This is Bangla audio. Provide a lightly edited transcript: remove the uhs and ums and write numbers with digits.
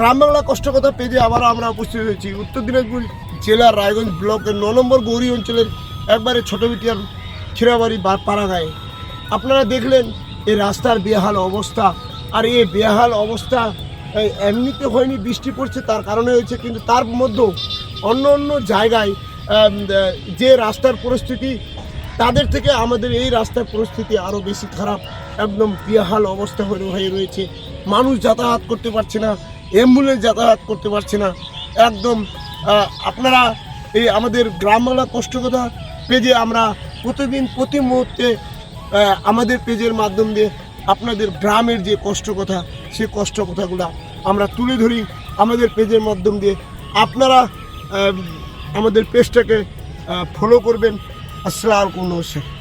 গ্রাম বাংলা কষ্টকথা পেজে আবার আমরা উপস্থিত হয়েছি উত্তর দিনাজপুর জেলার রায়গঞ্জ ব্লকের 9 নম্বর গৌরী অঞ্চলের একবারে ছোটোবিটিয়ার খিরাবাড়ি পাড়াগাঁয়ে। আপনারা দেখলেন এই রাস্তার বেহাল অবস্থা। আর এই বেহাল অবস্থা এমনিতে হয়নি, বৃষ্টি পড়ছে তার কারণে হয়েছে, কিন্তু তার মধ্যেও অন্য অন্য জায়গায় যে রাস্তার পরিস্থিতি তাদের থেকে আমাদের এই রাস্তার পরিস্থিতি আরও বেশি খারাপ। একদম বেহাল অবস্থা হয়ে রয়েছে, মানুষ যাতায়াত করতে পারছে না, অ্যাম্বুলেন্স যাতায়াত করতে পারছে না একদম। আপনারা এই আমাদের গ্রাম বাংলা কষ্টকথা পেজে আমরা প্রতিদিন প্রতি মুহূর্তে আমাদের পেজের মাধ্যম দিয়ে আপনাদের গ্রামের যে কষ্টকথা সেই কষ্টকথাগুলো আমরা তুলে ধরি আমাদের পেজের মাধ্যম দিয়ে। আপনারা আমাদের পেজটাকে ফলো করবেন। আসসালামু আলাইকুম।